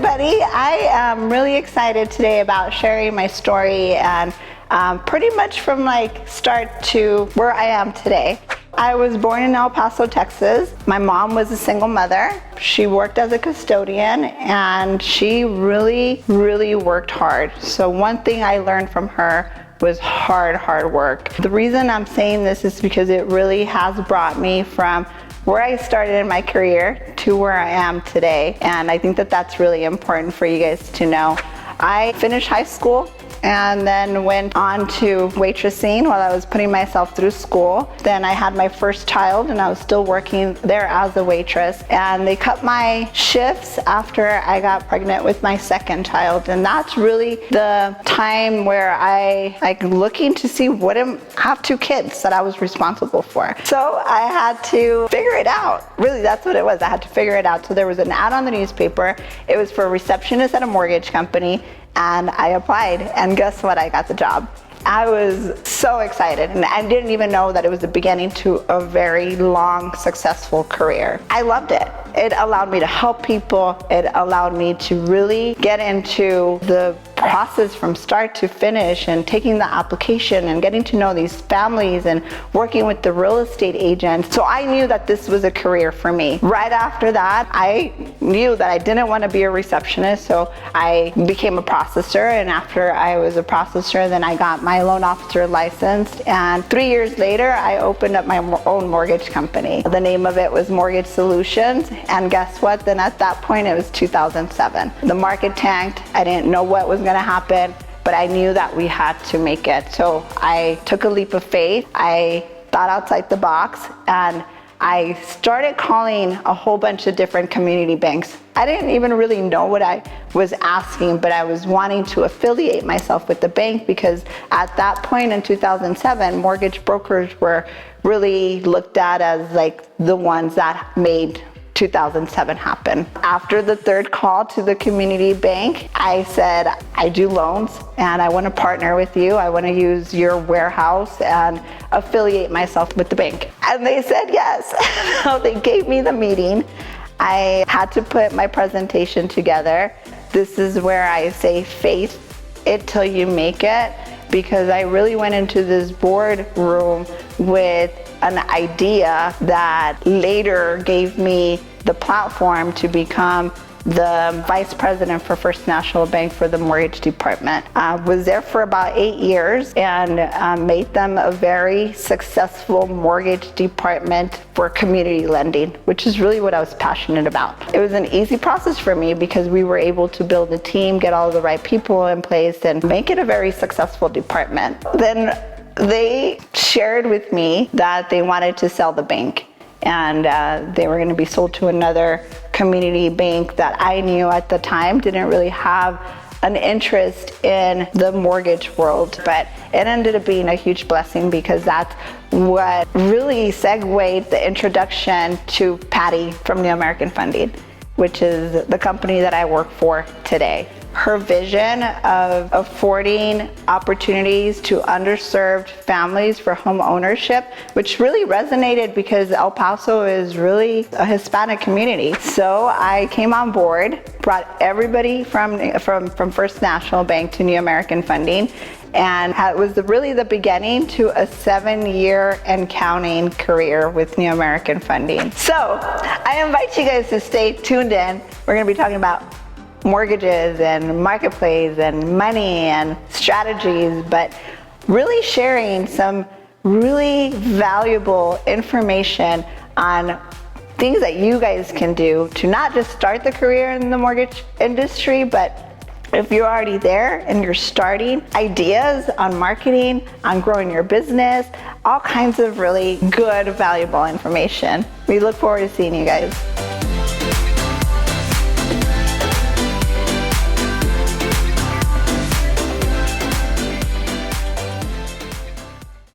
everybody. I am really excited today about sharing my story and pretty much from like start to where I am today. I was born in El Paso, Texas. My mom was a single mother. She worked as a custodian and she really worked hard. So one thing I learned from her was hard work. The reason I'm saying this is because it really has brought me from where I started in my career to where I am today. And I think that that's really important for you guys to know. I finished high school and then went on to waitressing while I was putting myself through school. Then I had my first child and I was still working there as a waitress. And they cut my shifts after I got pregnant with my second child. And that's really the time where I looking to see I have two kids that I was responsible for. So I had to figure it out. Really, that's what it was. I had to figure it out. So there was an ad on the newspaper. It was for a receptionist at a mortgage company. And I applied, and guess what? I got the job. I was so excited, and I didn't even know that it was the beginning to a very long, successful career. I loved it. It allowed me to help people. It allowed me to really get into the process from start to finish and taking the application and getting to know these families and working with the real estate agents. So I knew that this was a career for me. Right after that, I knew that I didn't want to be a receptionist, so I became a processor. And after I was a processor, then I got my loan officer licensed. And 3 years later, I opened up my own mortgage company. The name of it was Mortgage Solutions. And guess what? Then at that point, it was 2007. The market tanked. I didn't know what was going to happen, but I knew that we had to make it. So I took a leap of faith. I thought outside the box and I started calling a whole bunch of different community banks. I didn't even really know what I was asking, but I was wanting to affiliate myself with the bank because at that point in 2007, mortgage brokers were really looked at as like the ones that made 2007 happen. After the third call to the community bank, I said, I do loans and I want to partner with you. I want to use your warehouse and affiliate myself with the bank. And they said yes. So they gave me the meeting. I had to put my presentation together. This is where I say faith it till you make it, because I really went into this boardroom with an idea that later gave me the platform to become the vice president for First National Bank for the mortgage department. I was there for about 8 years and made them a very successful mortgage department for community lending, which is really what I was passionate about. It was an easy process for me because we were able to build a team, get all the right people in place, and make it a very successful department. Then they shared with me that they wanted to sell the bank and they were going to be sold to another community bank that I knew at the time didn't really have an interest in the mortgage world. But it ended up being a huge blessing because that's what really segued the introduction to Patty from New American Funding, which is the company that I work for today. Her vision of affording opportunities to underserved families for home ownership, which really resonated because El Paso is really a Hispanic community. So I came on board, brought everybody from First National Bank to New American Funding, and it was really the beginning to a 7-year and counting career with New American Funding. So I invite you guys to stay tuned in. We're going to be talking about mortgages and marketplace and money and strategies, but really sharing some really valuable information on things that you guys can do to not just start the career in the mortgage industry, but if you're already there and you're starting, ideas on marketing, on growing your business, all kinds of really good, valuable information. We look forward to seeing you guys.